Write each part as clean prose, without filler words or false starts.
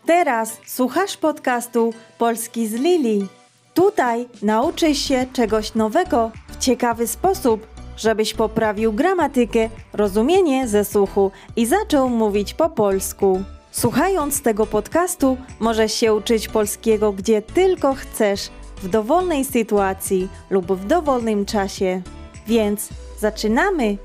Teraz słuchasz podcastu Polski z Lili. Tutaj nauczysz się czegoś nowego w ciekawy sposób, żebyś poprawił gramatykę, rozumienie ze słuchu i zaczął mówić po polsku. Słuchając tego podcastu możesz się uczyć polskiego gdzie tylko chcesz, w dowolnej sytuacji lub w dowolnym czasie. Więc zaczynamy!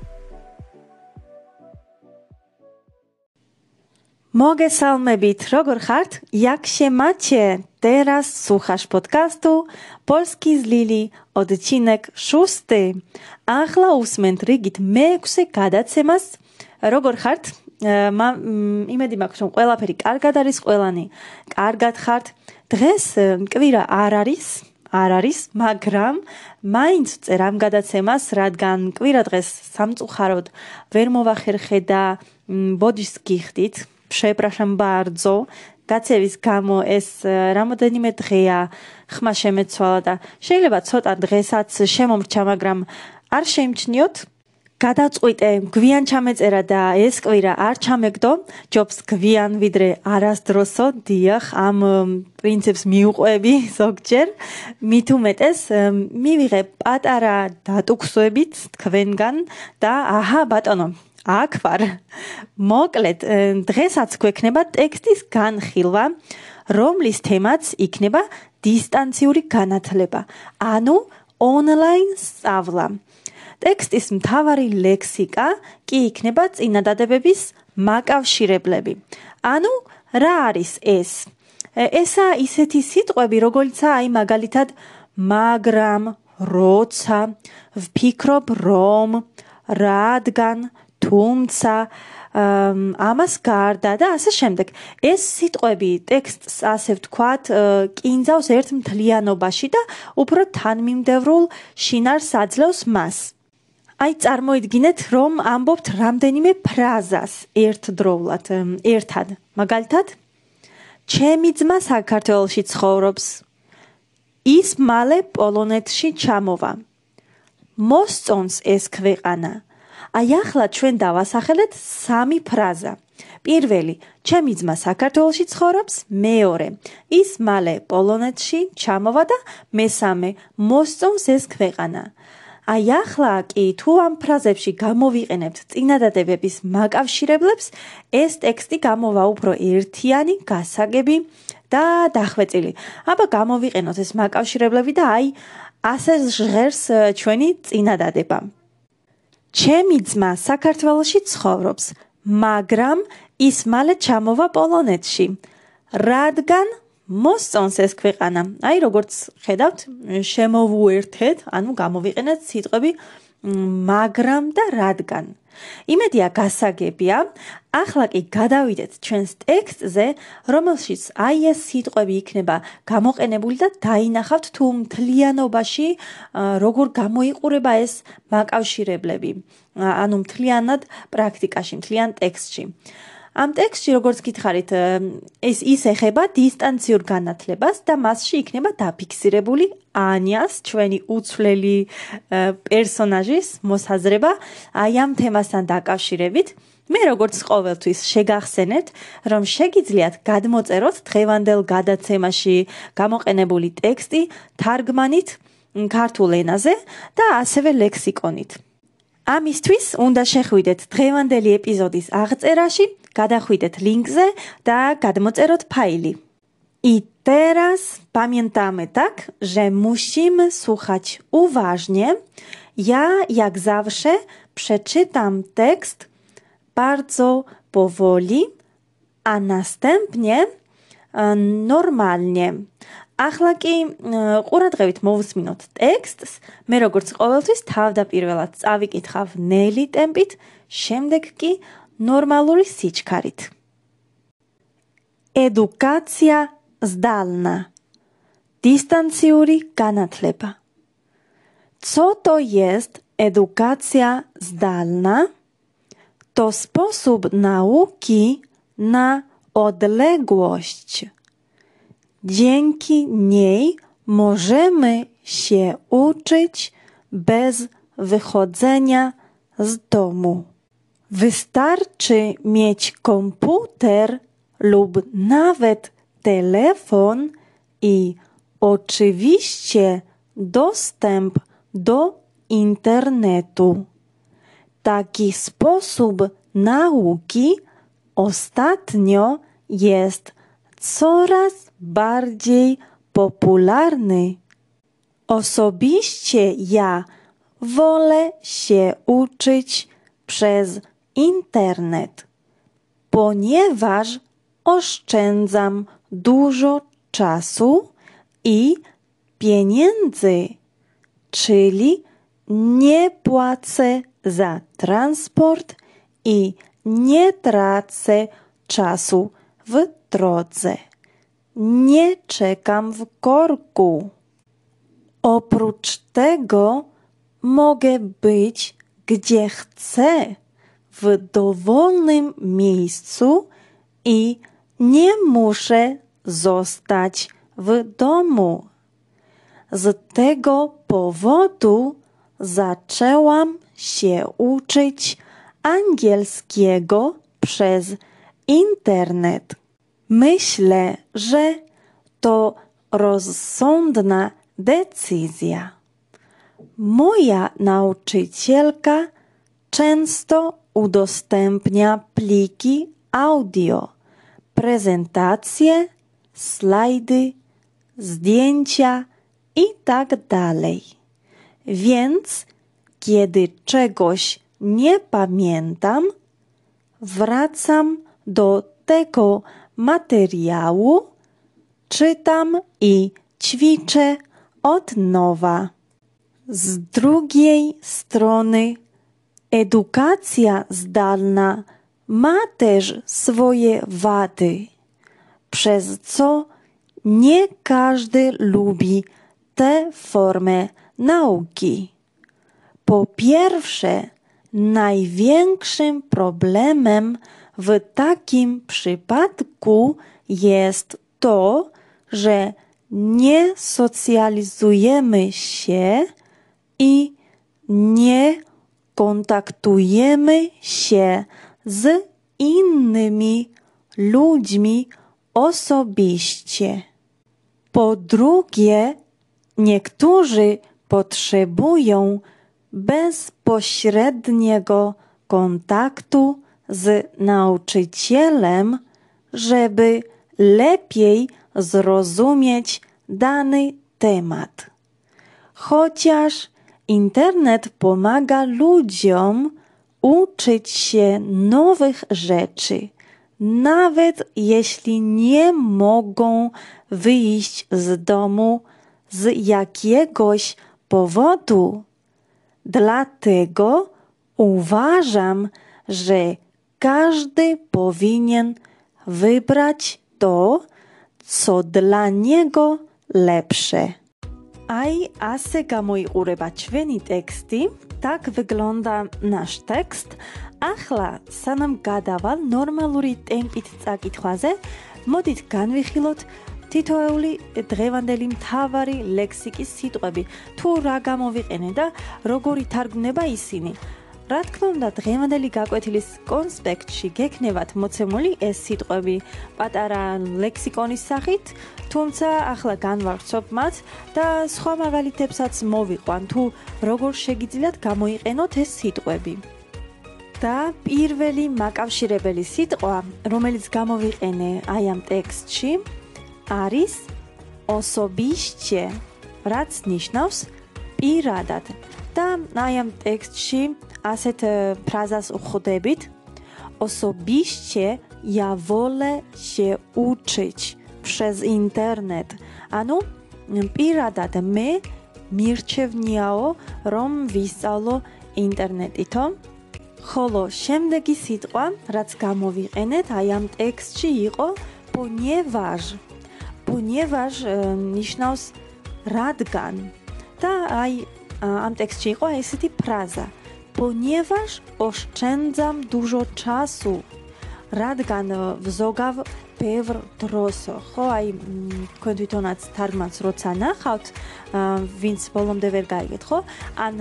Mogę salmebit, როგორ ხართ? Jak się macie? Teraz słuchasz podcastu Polski z Lili, odcinek 6. Ახლა უსმენთ რიგით მე-6 გადაცემას. როგორ ხართ? იმედი მაქვს, რომ ყველაფერი კარგად არის, ყველანი კარგად ხართ. დღეს კვირა არ არის, მაგრამ მაინც წერ ამ გადაცემას, რადგან კვირა დღეს სამწუხაროდ ვერ მოვახერხე და ბოდიშს გიხდით. Przepraszam bardzo. გაცევის გამო ეს რამოდენიმე დღეა ხმა შემეცვალა და შეიძლება ცოტა დღესაც შემომრჩა, მაგრამ არ შეიმჩნიოთ. გადაწყვიტე გვიან ჩამეწერა და ეს კვირა არ ჩამეგდო. ჯობს გვიან ვიდრე არასდროსო. დიახ, ამ პრინციპს მიუყვები ზოგჯერ. მით უმეტეს მივიღე პატარა დატუქსოებით თქვენგან და აჰა ბატონო, აქ ვარ. მოკლედ, დღესაც გვექნება ტექსტის განხილვა, რომლის თემაც იქნება დისტანციური განათლება, ანუ ონლაინ სწავლა. ტექსტის მთავარი ლექსიკა კი იქნება წინადადებების მაკავშირებლები. ანუ რა არის ეს? ესაა ისეთი სიტყვები, როგორიცაა აი მაგალითად მაგრამ, როცა, ვფიქრობ რომ, რადგან, თუმცა, ამას გარდა და ასე შემდეგ. ეს სიტყვები ტექსტს, ასე ვთქვათ, კინძავს ერთ მთლიანობაში და უფრო თანმიმდევრულ შინაარსს აძლევს მას. აი წარმოიდგინეთ, რომ ამბობთ რამდენიმე ფრაზას ერთდროულად, ერთად. მაგალითად, ჩემი ძმა საქართველოში ცხოვრობს. ის მალე პოლონეთში ჩამოვა. მოსწონს ეს ქვეყანა. აი ახლა ჩვენ დავასახელეთ 3 ფრაზა. პირველი, ჩემი ძმა საქართველოში ცხოვრობს, მეორე, ის მალე პოლონეთში ჩამოვა და მესამე, მოსწონს ეს ქვეყანა. აი ახლა კი თუ ამ ფრაზებში გამოვიყენებთ წინადადებების მაკავშირებლებს, ეს ტექსტი გამოვა უფრო ერთიანი, გასაგები და დახვეწილი. აბა გამოვიყენოთ ეს მაკავშირებლები და აი ასე ჟღერს ჩვენი წინადადება. ჩემი ძმა საქართველოში ცხოვრობს, მაგრამ ის მალე ჩამოვა პოლონეთში. რადგან მოსწონს ეს ქვეყანა. აი როგორც ხედავთ, შემოვუერთეთ, ანუ გამოვიყენეთ სიტყვები მაგრამ და რადგან. იმედია გასაგებია. ახლა კი გადავიდეთ ჩვენს ტექსტზე, რომელშიც აი ეს სიტყვები იქნება გამოყენებული და დაინახავთ თუ მთლიანობაში როგორ გამოიყურება ეს მაკავშირებლები. ანუ მთლიანად პრაქტიკაში, მთლიან ტექსტში. ამ ტექსტში, როგორც გითხარით, ის ეხება დისტანციურ განათლებას და მასში იქნება დაფიქსირებული ანიას, ჩვენი უცვლელი პერსონაჟის მოსაზრება აი ამ თემასთან დაკავშირებით. მე როგორც ყოველთვის შეგახსენებთ, რომ შეგიძლიათ გადმოწეროთ დღევანდელ გადაცემაში გამოყენებული ტექსტი თარგმანით ქართულ ენაზე და ასევე ლექსიკონით. ამისთვის უნდა შეხვიდეთ დღევანდელი ეპიზოდის აღწერაში, გადახვიდეთ linkზე და გადმოწეროთ ფაილი. I teraz pamiętamy tak, że musimy słuchać uważnie. Ja, jak zawsze, przeczytam tekst bardzo powoli, a następnie normalnie. ახლა კი ყურადღებით მოვუსმინოთ ტექსტს. მე როგორც ყოველთვის თავდაპირველად წავიკითხავ ნელი ტემპით, შემდეგ კი ნორმალური სიჩქარით. Edukacja zdalna. Dystancjuri განათლება. Co to jest edukacja zdalna? To sposób nauki na odległość. Dzięki niej możemy się uczyć bez wychodzenia z domu. Wystarczy mieć komputer lub nawet telefon i oczywiście dostęp do internetu. Taki sposób nauki ostatnio jest coraz bardziej popularny. Osobiście ja wolę się uczyć przez internet, ponieważ oszczędzam dużo czasu i pieniędzy, czyli nie płacę za transport i nie tracę czasu w drodze. Nie czekam w korku. Oprócz tego mogę być gdzie chcę, w dowolnym miejscu i nie muszę zostać w domu. Z tego powodu zaczęłam się uczyć angielskiego przez internet. Myślę, że to rozsądna decyzja. Moja nauczycielka często udostępnia pliki audio, prezentacje, slajdy, zdjęcia itd. Więc kiedy czegoś nie pamiętam, wracam do tego materiału, czytam i ćwiczę od nowa. Z drugiej strony edukacja zdalna ma też swoje wady, przez co nie każdy lubi tę formę nauki. Po pierwsze, największym problemem w takim przypadku jest to, że nie socjalizujemy się i nie kontaktujemy się z innymi ludźmi osobiście. Po drugie, niektórzy potrzebują bezpośredniego kontaktu z nauczycielem, żeby lepiej zrozumieć dany temat. Chociaż internet pomaga ludziom uczyć się nowych rzeczy, nawet jeśli nie mogą wyjść z domu z jakiegoś powodu. Dlatego uważam, że każdy powinien wybrać to, co dla niego lepsze. Aj, ase გამოიყურება ჩვენი ტექსტი. Tak wygląda nasz tekst. Ახლა, სანამ გადავალ ნორმალური ტემპით წაკითხვაზე, მოდით განვიხილოთ თითოეული დღევანდელი მთავარი ლექსიკის სიტყვები. თუ რა გამოვიყენე და როგორი თარგმნება ისინი. რა თქმა უნდა, დღევანდელი გაკვეთილის კონსპექტში გექნებათ მოცემული ეს სიტყვები პატარა ლექსიკონის სახით, თუმცა ახლა განვავრცობ მათ და სხვა მაგალითებსაც მოვიყვან, თუ როგორ შეგიძლიათ გამოიყენოთ ეს სიტყვები. და პირველი მაკავშირებელი სიტყვა, რომელიც გამოვიყენე აი ამ ტექსტში, არის osobiście, რაც ნიშნავს პირადად. და აი ამ ტექსტში ასეთ ფრაზას ვხვდებით. Osobiście ja wolę się uczyć przez internet. ანუ პირადად მე მირჩევნიაო რომ ვისწავლო ინტერნეტითო. ხოლო შემდეგი სიტყვა, რაც გამოვიყენეთ აი ამ ტექსტში იყო ponieważ. Ponieważ ნიშნავს რადგან. და აი ამ ტექსტში იყო ესეთი ფრაზა. Ponieważ oszczędzam dużo czasu. რადგან ვზოგავ ბევრ დროს. ხო, აი თქვენ თვითონაც თარგმანს როცა ნახავთ, ვინც ბოლომდე ვერ გაიგეთ, ხო? ან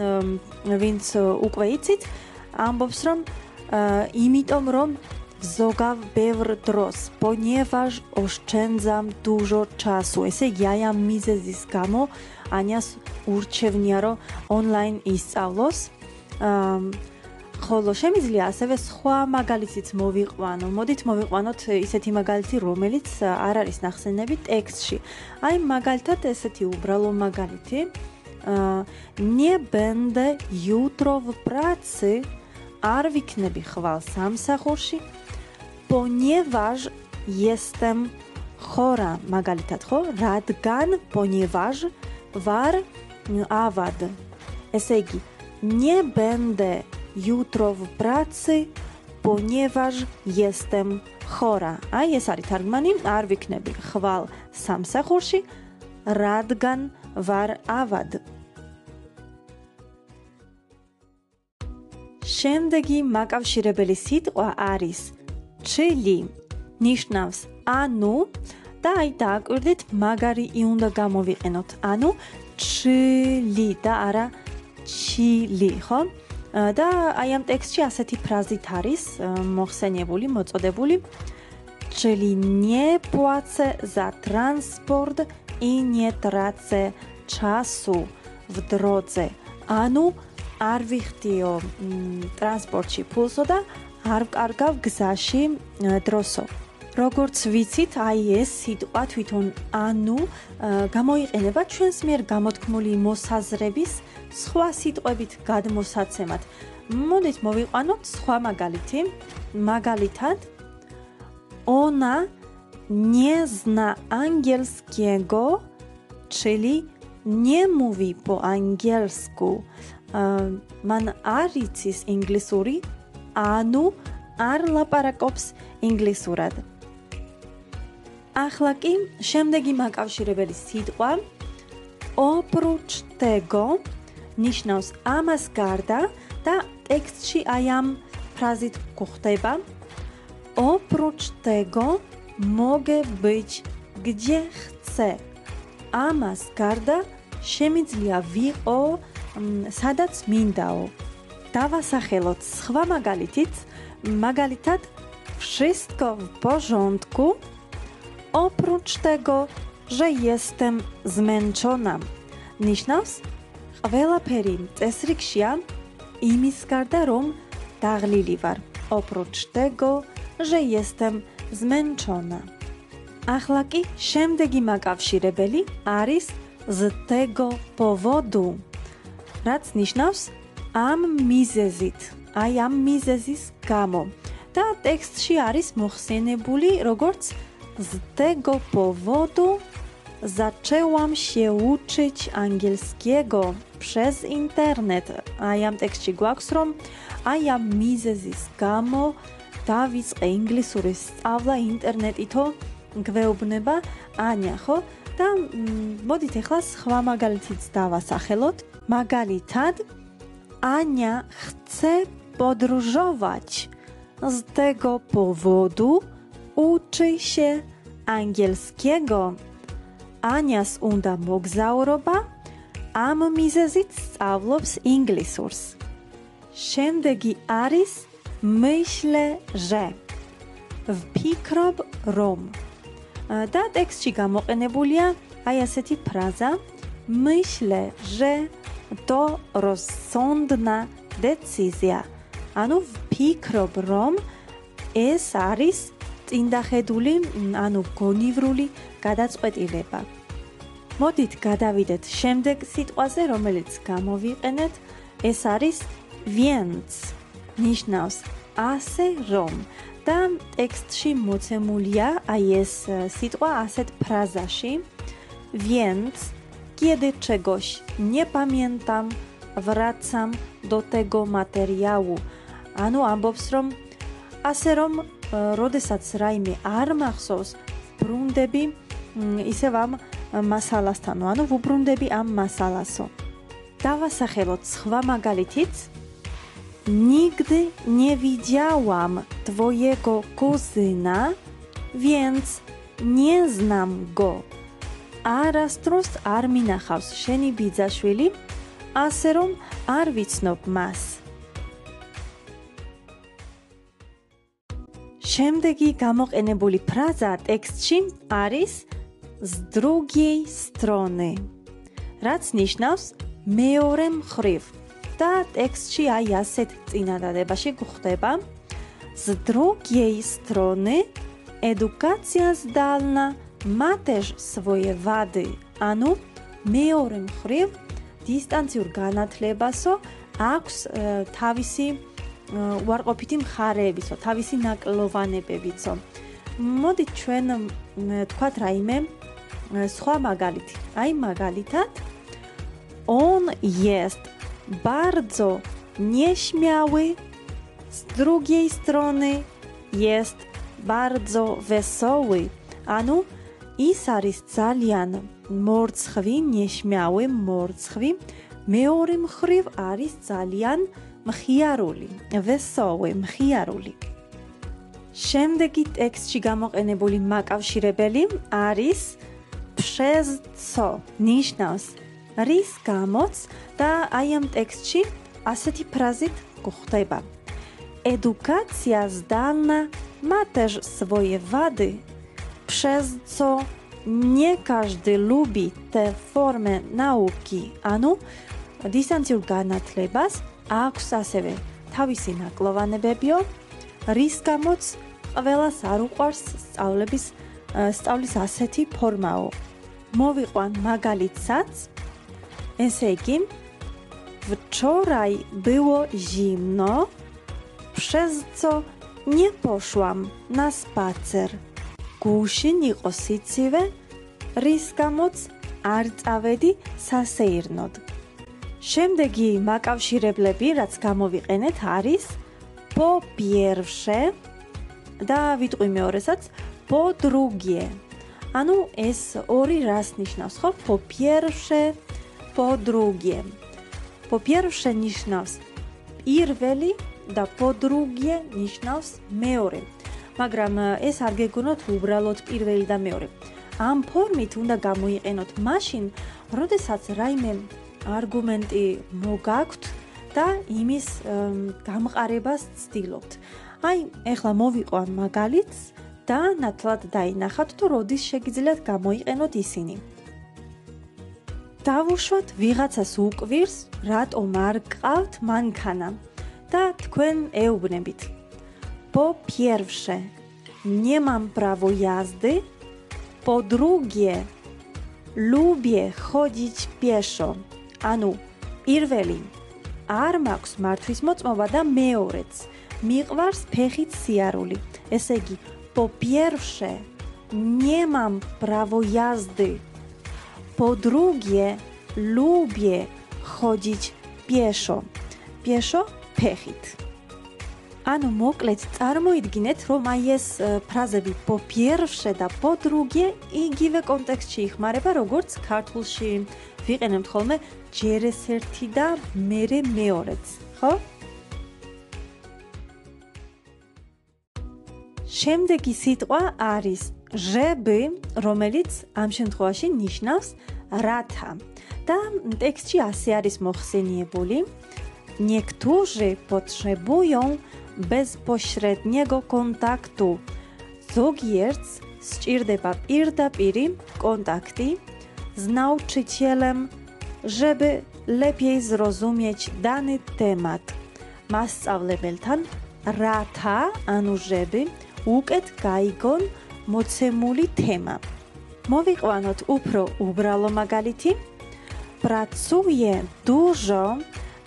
ვინც უკვე იცით, ამბობს რომ იმიტომ რომ wzogав ბევრ დროს, ponieważ oszczędzam dużo czasu. ესე იგი, აი ამ მიზეზის გამო ანიას ურჩევნია, რომ ონლაინ ისწავლოს. ხოლო შემიძლია ასევე სხვა მაგალითიც მოვიყვანო. მოდით მოვიყვანოთ ისეთი მაგალითი, რომელიც არ არის ნახსენები ტექსტში. აი მაგალითად ესეთი უბრალო მაგალითი. Nie będę jutro w pracy. არ ვიქნები ხვალ სამსახურში, ponieważ jestem chora. მაგალითად, ხო? რადგან ponieważ ვარ ავად. ესე იგი, nie będę jutro w pracy, ponieważ jestem chora. აი ეს არის თარგმანი, არ ვიქნები ხვალ სამსახურში, რადგან ვარ ავად. შემდეგი მაკავშირებელი სიტყვა არის ჩილი, ნიშნავს ანუ და აი დააკვირდით მაგარი ი უნდა გამოვიყენოთ. ანუ ჩილი და არა ჩილი, ხო? და აი ამ ტექსტში ასეთი ფრაზით არის მოხსენიებული, მოწოდებული. Czyli nie płacę za transport i nie tracę czasu w drodze. ანუ არ ვიხდიო ტრანსპორტში ფულსო და არ ვკარგავ გზაში დროსო. როგორც ვიცით, აი ეს სიტყვა თვითონ ანუ გამოიყენება ჩვენს მიერ გამოთქმული მოსაზრების სხვა სიტყვებით გადმოსაცემად. მოდით მოვიყვანოთ სხვა მაგალითი. მაგალითად, ona nie zna angielskiego, czyli nie mówi po angielsku. მან არ იცის ინგლისური, ანუ არ ლაპარაკობს ინგლისურად. ახლა კი შემდეგი მაკავშირებელი სიტყვა oprócz tego ნიშნავს ამას გარდა და ტექსტში აი ამ ფრაზით გვხვდება oprócz tego mogę być gdzie chcę. ამას გარდა შემიძლია ვიყო სადაც მინდაო. დავასახელოთ სხვა მაგალითით. მაგალითად, wszystko w porządku, oprócz tego, że jestem zmęczona. ნიშნავს, ყველაფერი წესრიგშია, იმის გარდა რომ დაღლილი ვარ. oprócz tego, że jestem zmęczona. ახლა კი შემდეგი მაკავშირებელი არის z tego powodu. რაც ნიშნავს ამ მიზეზით, აი ამ მიზეზის გამო. და ტექსტში არის მოხსენებული როგორც z tego powodu zaczęłam się uczyć angielskiego przez internet. აი ამ ტექსტში გვაქვს რომ აი ამ მიზეზის გამო დავიწყე ინგლისურის სწავლა ინტერნეტითო გვეუბნება ანია, ხო? და მოდით ახლა სხვა მაგალითიც დავასახელოთ. Magalitad, Ania chce podróżować. Z tego powodu uczy się angielskiego. Anias unda მოგზაურობა, ამ მიზეზით სწავლობს ინგლისურს. შემდეგი არის myślę, że. ვფიქრობ, რომ. და ტექსტში გამოყენებულია აი ასეთი ფრაზა myślę, że to rozsądna decyzja. ანუ ვფიქრობ, რომ ეს არის წინდახედული, ანუ გონივრული გადაწყვეტილება. მოდით გადავიდეთ შემდეგ სიტყვაზე, რომელიც გამოვიყენეთ. ეს არის więc. ნიშნავს ასე რომ. და ტექსტში მოცემულია აი ეს სიტყვა ასეთ ფრაზაში. Więc kiedy czegoś nie pamiętam, wracam do tego materiału. ანუ ამბობს რომ ასე რომ როდესაც რაიმე არ მახსოვს, ვბრუნდები ისევ ამ მასალასთან, ანუ ვუბრუნდები ამ მასალასო. დავასახელოთ სხვა მაგალითიც. Nigdy nie widziałam twojego kuzyna, więc nie znam go. არასდროს არ მინახავს შენი ბიძაშვილი, ასე რომ არ ვიცნობ მას. შემდეგი გამოყენებული ფრაზა ტექსტში არის с другой стороны. რაც ნიშნავს მეორე მხრივ. და ტექსტში აი ასეთ წინადადებაში გვხვდება с другой стороны Edukacja zdalna ma też swoje wady. ანუ მეორე მხრივ დისტანციურ განათლებასო აქვს თავისი უარყოფითი მხარეებიცო, თავისი ნაკლოვანებებიცო. მოდით ჩვენ თქვათ რაიმე სხვა მაგალითი. აი მაგალითად On jest bardzo nieśmiały, z drugiej strony jest bardzo wesoły. ანუ ის არის ძალიან მორცხვი, nieśmiały, მორცხვი, მეორე მხრივ არის ძალიან მხიარული, wesoły, მხიარული. შემდეგი ტექსტში გამოყენებული მაკავშირებელი არის przez co, ნიშნავს რის გამოც და აი ამ ტექსტში ასეთი ფრაზით გვხვდება. Edukacja zdalna ma też swoje wady, przez co nie każdy lubi tę formę nauki. ანუ დისტანციურ განათლებას აქვს ასევე თავისი ნაკლოვანებებიო, რის გამოც ყველას არ უყვარს სწავლის ასეთი ფორმაო. მოვიყვან მაგალითსაც. Ესე იგი, wczoraj było zimno, przez co nie poszłam na spacer. Gushin იყო სიცივე, რის გამოც არ წავედი სასეირნოდ. შემდეგი მაკავშირებლები, რაც გამოვიყენეთ, არის po pierwsze და ვიტყვი მეორესაც po drugie. ანუ ეს ორი რას ნიშნავს, ხო? Po pierwsze, po drugie. Po pierwsze ნიშნავს პირველი და po drugie ნიშნავს მეორე. მაგრამ ეს არ გეგონოთ უბრალოდ პირველი და მეორე. ამ ფორმით უნდა გამოიყენოთ მაშინ, როდესაც რაიმე არგუმენტი მოგაქვთ და იმის გამყარებას ცდილობთ. აი, ეხლა მოვიყვან მაგალითს და ნათლად დაინახავთ, თუ როდის შეგიძლიათ გამოიყენოთ ისინი. დავუშვათ ვიღაცას უკვირს, რატომ არ გყავთ მანქანა და თქვენ ეუბნებით. Po pierwsze, nie mam prawo jazdy. Po drugie, lubię chodzić pieszo. ანუ პირველი არ მაქვს მართვის მოწმობა და მეორეც მიყვარს ფეხით სიარული. ესე იგი, po pierwsze, nie mam prawo jazdy. Po drugie, lubię chodzić pieszo. Pieszo ფეხით. ანუ მოკლედ წარმოიდგინეთ, რომ აი ეს ფრაზები po pierwsze და po drugie იგივე კონტექსტში იხმარება, როგორც ქართულში ვიყენებთ ხოლმე ჯერ ეს ერთი და მერე მეორეც, ხო? შემდეგი სიტყვა არის żeby, რომელიც ამ შემთხვევაში ნიშნავს რათა. და ტექსტში ასე არის მოხსენიებული. Niektórzy potrzebują bezpośredniego kontaktu. Zogierts sჭირდება პირდაპირი kontakty z nauczycielem, żeby lepiej zrozumieć dany temat. მასწავლებელთან რათა, ანუ żeby, უკეთ გაიგონ მოცემული თემა. მოვიყვანოთ უფრო უბრალო მაგალითი. Pracuję dużo,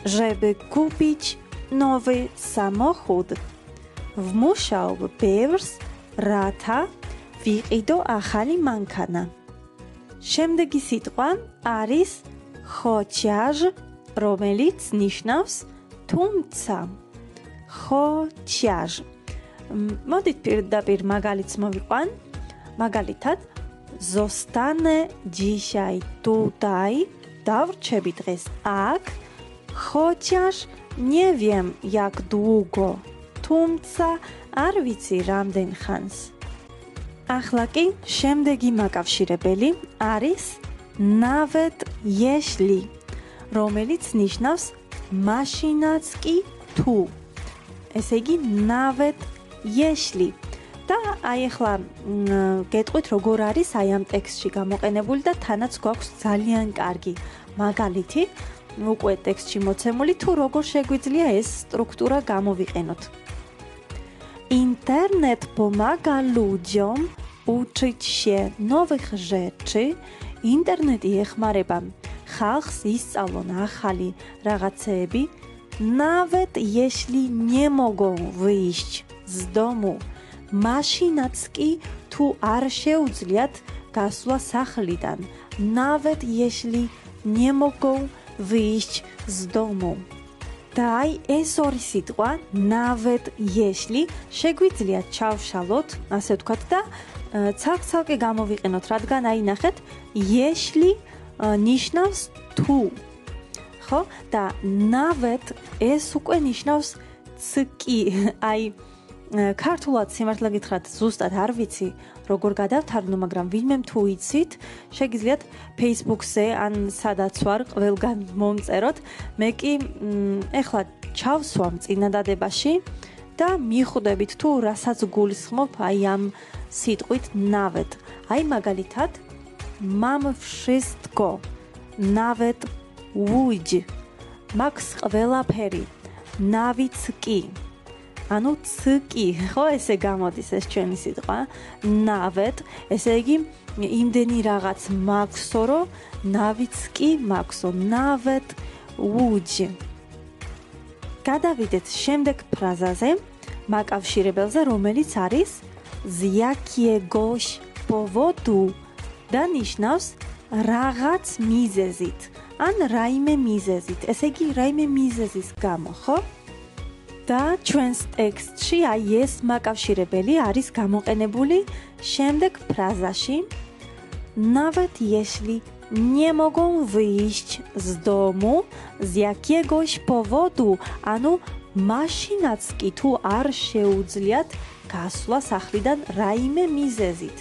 żeby kupić nowy samochód. Wmuszał ბევრს, რათა ვიყიდო ახალი მანქანა. შემდეგი სიტყვა არის ხოჩაჟ, რომელიც ნიშნავს თუმცა. ხოჩაჟ. მოდით პირდაპირ მაგალითს მოვიყვან. მაგალითად, zostanę dzisiaj tutaj. Davrčebi დღეს აქ. Chociaż nie wiem jak długo. თუმცა არ ვიცი რამდენ ხანს. ახლა კი შემდეგი მაკავშირებელი არის nawet jeśli, რომელიც ნიშნავს მაშინაც კი თუ. ესე იგი nawet jeśli. და აი ახლა გეტყვით როგორ არის აი ამ ტექსტში გამოყენებული და თანაც გვაქვს ძალიან კარგი მაგალითი უკვე ტექსტში მოცემული თუ როგორ შეგვიძლია ეს სტრუქტურა გამოვიყენოთ. Internet pomaga ludziom uczyć się nowych rzeczy. ინტერნეტი ეხმარება ხალხს ისწავლონ ახალი რაღაცეები. Nawet jeśli nie mogą wyjść z domu. Maszynაც კი თუ არ შეუძლიათ გასვლა სახლიდან. Nawet jeśli nie mogą wyjść z domu. და აი ეს ორი სიტყვა nawet jeśli შეგვიძლია ჩავშალოთ, ასე ვთქვათ და ცალკე გამოვიყენოთ, რადგან აი ნახეთ, jeśli ნიშნავს თუ. ხო? და nawet ეს უკვე ნიშნავს კი. აი ქართულად სიმართლე გითხრათ, ზუსტად არ ვიცი როგორ გადავთარგმნო, მაგრამ ვინმე თუ იცით, შეგიძლიათ Facebook-ზე ან სადაც ვარ, ყველგან მომწეროთ. მე კი ეხლა ჩავსვამ წინადადებაში და მიხვდებით თუ რასაც გულისხმობ აი ამ სიტყვით nawet. აი მაგალითად, mam wszystko, nawet łódź. მაქვს ყველაფერი, ნავიც კი. ანუ კი, ხო ესე გამოდის ეს ჩვენი სიტყვა. Nawet, ესე იგი იმდენი რაღაც მაქვსო, რომ ნავიც კი მაქვსო. Nawet łódź. გადავიდეთ შემდეგ ფრაზაზე, მაკავშირებელზე, რომელიც არის z jakiegoś powodu და ნიშნავს რაღაც მიზეზით. ან რაიმე მიზეზით. ესე იგი რაიმე მიზეზის გამო, ხო? და ჩვენს ტექსტში აი ეს მაკავშირებელი არის გამოყენებული შემდეგ ფრაზაში. Nawet jeśli nie mogą wyjść z domu z jakiegoś powodu, ანუ მაშინაც კი თუ არ შეუძლიათ გასვლა სახლიდან რაიმე მიზეზით.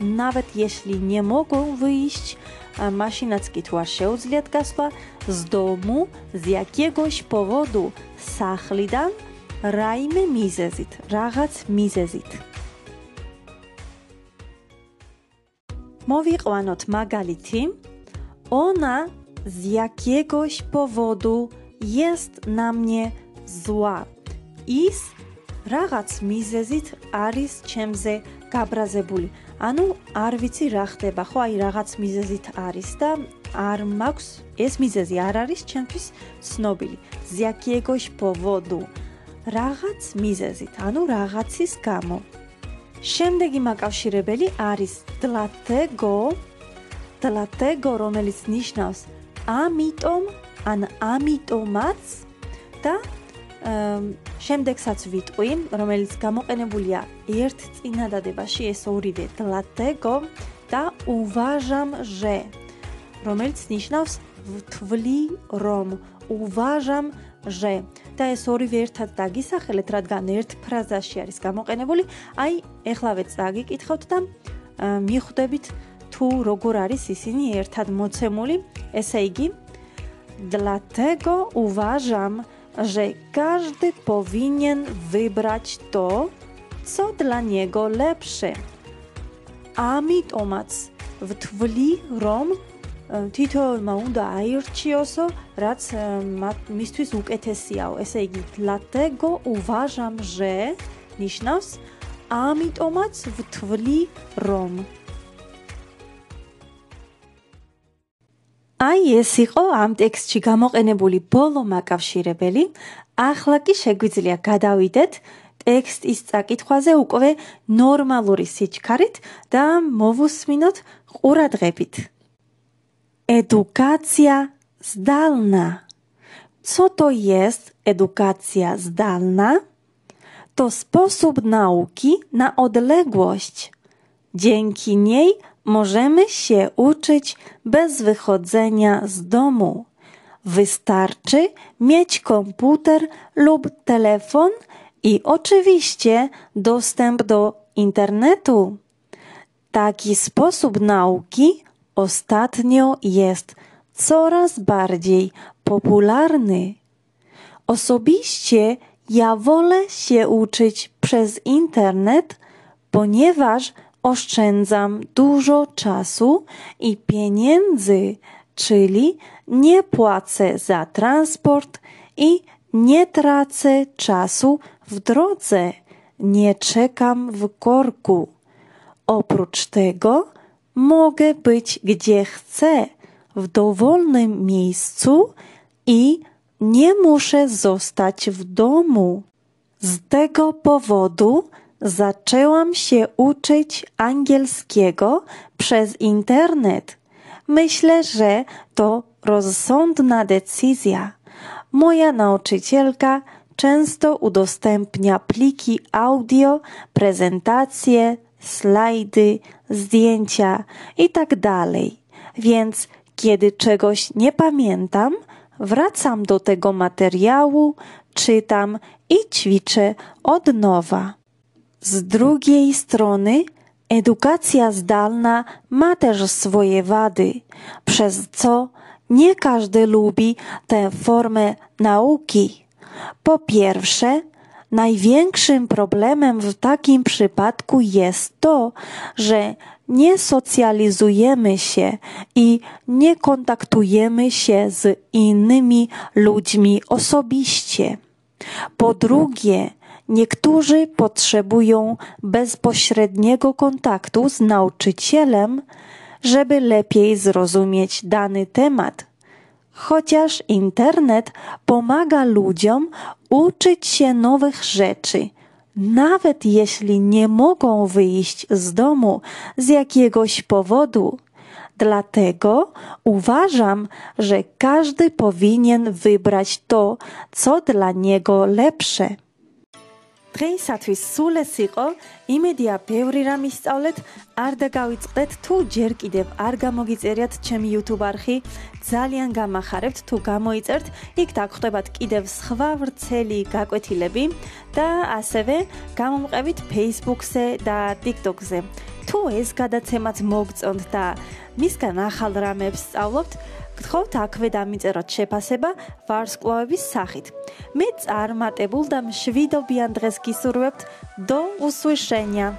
Nawet jeśli nie mogą wyjść, maszynაც კი თუ არ შეუძლიათ გასვლა z domu z jakiegoś powodu, სახლიდან რაიმე მიზეზით, რაღაც მიზეზით. მოვიყვანოთ მაგალითი. Ona z jakiegoś powodu jest na mnie zła. ის რაღაც მიზეზით არის ჩემზე გაბრაზებული. ანუ არ ვიცი რა ხდება, ხო, აი რაღაც მიზეზით არის და არ მაქვს ეს მიზეზი არ არის ჩემთვის ცნობილი. Z jakiegoś powodu. რაღაც მიზეზით, ანუ რაღაცის გამო. შემდეგი მაკავშირებელი არის dlatego, რომელიც ნიშნავს ამიტომ, ან ამიტომაც და შემდეგსაც ვიტყვი, რომელიც გამოყენებულია ერთ წინადადებაში, ეს ორივე dlatego და uważam, że, რომელიც ნიშნავს ვთვლი რომ, uważam, że. და ეს ორივე ერთად დაგისახელეთ, რადგან ერთ ფრაზაში არის გამოყენებული. აი, ეხლავე წაგიკითხავთ და მიხვდებით თუ როგორ არის ისინი ერთად მოცემული. ესე იგი, dlatego uważam, że każdy powinien wybrać to, co dla niego lepsze. ამიტომაც ვთვლი რომ თითოეულმა უნდა აირჩიოსო, რაც მისთვის უკეთესიაო. ესე იგი, dlatego uważam, że ნიშნავს ამიტომაც ვთვლი რომ. აი ეს იყო ამ ტექსტში გამოყენებული ბოლო მაკავშირებელი. ახლა კი შეგვიძლია გადავიდეთ ტექსტის წაკითხვაზე უკვე ნორმალური სიჩქარით და მოვუსმინოთ ყურადღებით. Edukacja zdalna. Co to jest edukacja zdalna? To sposób nauki na odległość. Dzięki niej możemy się uczyć bez wychodzenia z domu. Wystarczy mieć komputer lub telefon i oczywiście dostęp do internetu. Taki sposób nauki ostatnio jest coraz bardziej popularny. Osobiście ja wolę się uczyć przez internet, ponieważ oszczędzam dużo czasu i pieniędzy, czyli nie płacę za transport i nie tracę czasu w drodze, nie czekam w korku. Oprócz tego mogę być gdzie chcę, w dowolnym miejscu i nie muszę zostać w domu. Z tego powodu zaczęłam się uczyć angielskiego przez internet. Myślę, że to rozsądna decyzja. Moja nauczycielka często udostępnia pliki audio, prezentacje, slajdy, zdjęcia itd. Więc kiedy czegoś nie pamiętam, wracam do tego materiału, czytam i ćwiczę od nowa. Z drugiej strony edukacja zdalna ma też swoje wady, przez co nie każdy lubi tę formę nauki. Po pierwsze, największym problemem w takim przypadku jest to, że nie socjalizujemy się i nie kontaktujemy się z innymi ludźmi osobiście. Po drugie, niektórzy potrzebują bezpośredniego kontaktu z nauczycielem, żeby lepiej zrozumieć dany temat. Chociaż internet pomaga ludziom uczyć się nowych rzeczy, nawet jeśli nie mogą wyjść z domu z jakiegoś powodu. Dlatego uważam, że każdy powinien wybrać to, co dla niego lepsze. დღეისათვის სულ ეს იყო. იმედია ბევრი რამ ისწავლეთ, არ დაგავიწყდეთ თუ ჯერ კიდევ არ გამოგიწერიათ ჩემი YouTube არხი. ძალიან გამახარებთ თუ გამოიწერთ, იქ დაგხვდებათ კიდევ სხვა ვრცელი გაკვეთილები და ასევე გამომყევით Facebook-ზე და TikTok-ზე. თუ ეს გადაცემაც მოგწონთ და მისგან ახალ რამებს სწავლობთ, გთხოვთ აქვე დამიწეროთ შეფასება ვარსკვლავების სახით. მე წარმატებულ და მშვიდობიან დღეს გისურვებთ. Do usłyszenia!